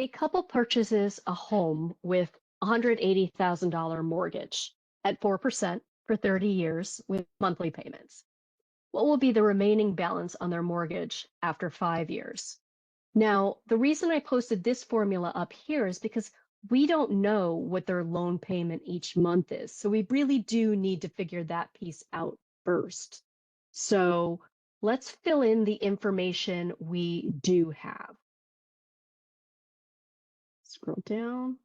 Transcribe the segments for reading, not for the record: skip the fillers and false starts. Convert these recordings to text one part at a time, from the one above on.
A couple purchases a home with $180,000 mortgage at 4% for 30 years with monthly payments. What will be the remaining balance on their mortgage after 5 years? Now, the reason I posted this formula up here is because we don't know what their loan payment each month is. So we really do need to figure that piece out first. So let's fill in the information we do have. Scroll down.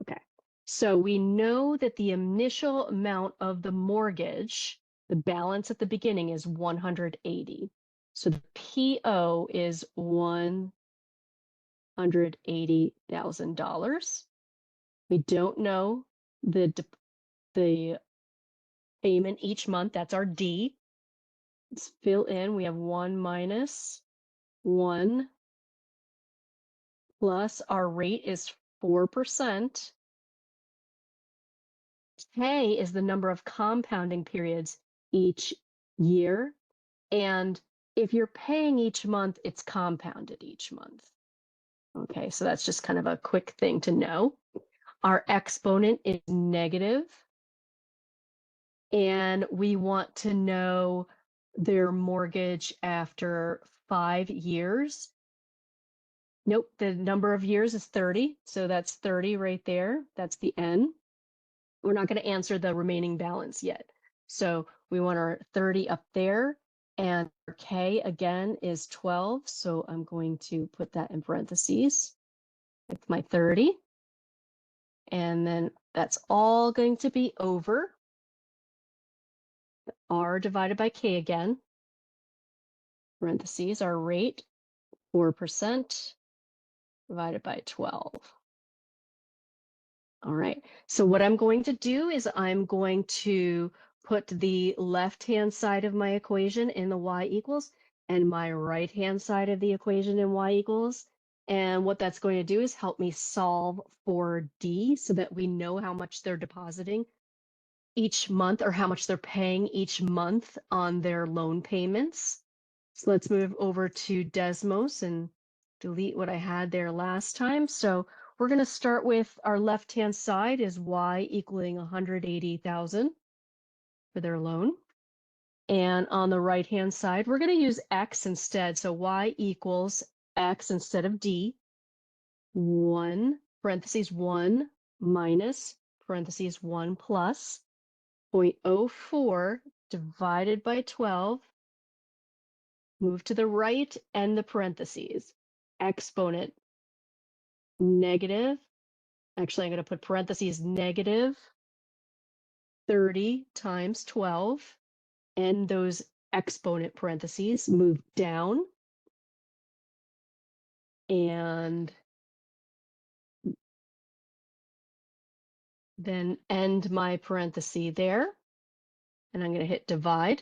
Okay. So we know that the initial amount of the mortgage, the balance at the beginning is 180. So the PO is $180,000. We don't know the payment each month. That's our D. Let's fill in. We have 1 minus 1 plus our rate is 4%. K is the number of compounding periods each year. And if you're paying each month, it's compounded each month. Okay, so that's just kind of a quick thing to know. Our exponent is negative. And we want to know their mortgage after 5 years. Nope, the number of years is 30. So that's 30 right there. That's the N. We're not going to answer the remaining balance yet. So we want our 30 up there. And our K again is 12. So I'm going to put that in parentheses. It's my 30. And then that's all going to be over R divided by K again. Parentheses, our rate, 4% divided by 12. All right, so what I'm going to do is I'm going to put the left-hand side of my equation in the y equals and my right-hand side of the equation in y equals. And what that's going to do is help me solve for D so that we know how much they're depositing each month or how much they're paying each month on their loan payments. So let's move over to Desmos and delete what I had there last time. So we're going to start with our left-hand side is y equaling 180,000 for their loan. And on the right-hand side, we're going to use x instead. So y equals x instead of d, 1, parentheses 1 minus, parentheses 1 plus, 0.04 divided by 12. Move to the right and the parentheses. Exponent negative. Actually, I'm going to put parentheses negative 30 times 12. And those exponent parentheses move down. And then end my parenthesis there. And I'm going to hit divide.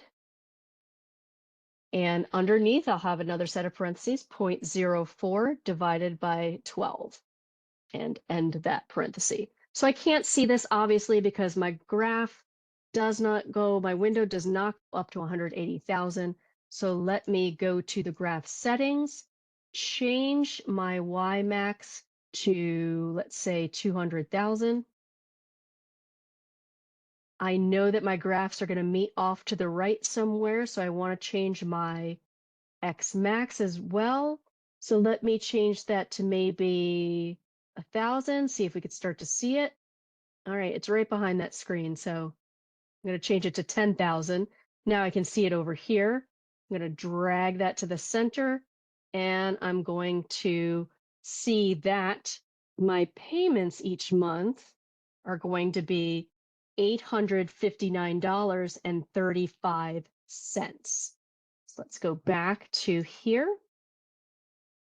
And underneath, I'll have another set of parentheses, 0.04 divided by 12. And end that parenthesis. So I can't see this obviously because my graph does not go, my window does not go up to 180,000. So let me go to the graph settings, change my Y max to, let's say, 200,000. I know that my graphs are going to meet off to the right somewhere, so I want to change my X max as well. So let me change that to maybe 1,000, see if we could start to see it. All right, it's right behind that screen, so I'm going to change it to 10,000. Now I can see it over here. I'm going to drag that to the center, and I'm going to see that my payments each month are going to be $859.35. So let's go back to here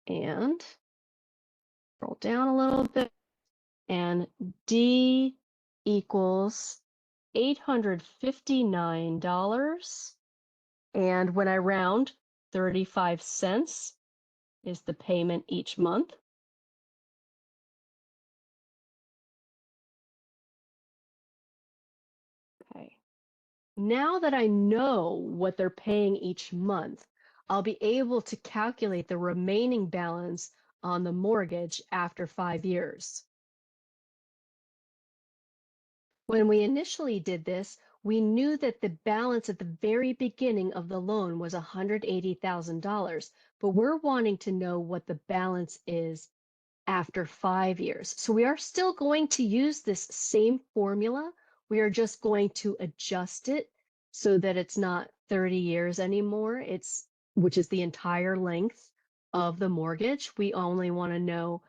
and scroll down a little bit, and D equals $859. And when I round, 35 cents is the payment each month. Okay. Now that I know what they're paying each month, I'll be able to calculate the remaining balance on the mortgage after 5 years. When we initially did this, we knew that the balance at the very beginning of the loan was $180,000, but we're wanting to know what the balance is after 5 years. So we are still going to use this same formula. We are just going to adjust it so that it's not 30 years anymore, which is the entire length of the mortgage. We only want to know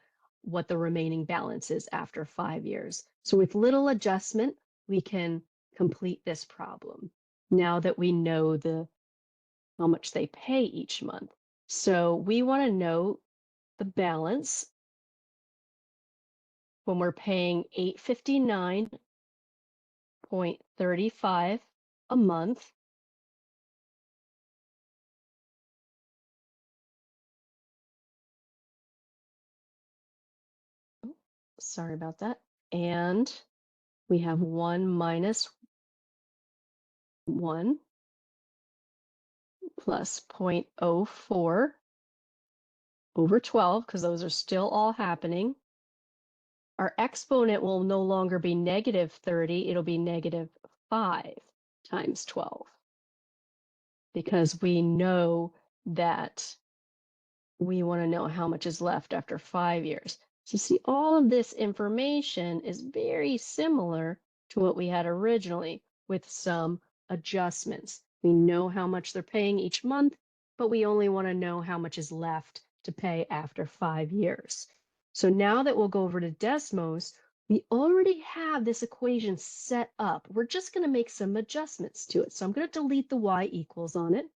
what the remaining balance is after 5 years. So with little adjustment, we can complete this problem now that we know how much they pay each month. So we want to know the balance when we're paying $859.35 a month. Oh, sorry about that. And we have 1 minus 1 plus 0.04 over 12, because those are still all happening. Our exponent will no longer be negative 30, it'll be negative 5 times 12, because we know that we want to know how much is left after 5 years. So see, all of this information is very similar to what we had originally with some adjustments. We know how much they're paying each month, but we only want to know how much is left to pay after 5 years. So now that we'll go over to Desmos, we already have this equation set up. We're just going to make some adjustments to it. So I'm going to delete the y equals on it.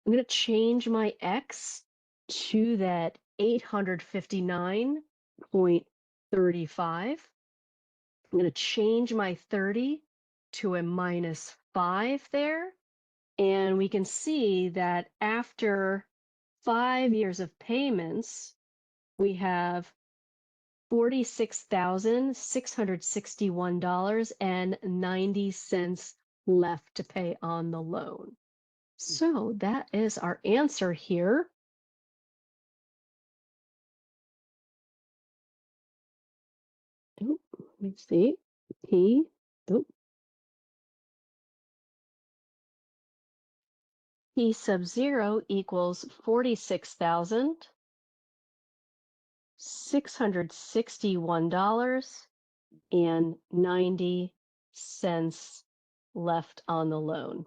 I'm going to change my x to that 859.35. I'm going to change my 30 to a minus 5 there. And we can see that after 5 years of payments, we have $46,661.90 left to pay on the loan. So that is our answer here. Let me see. P sub 0 equals $46,661.90 left on the loan.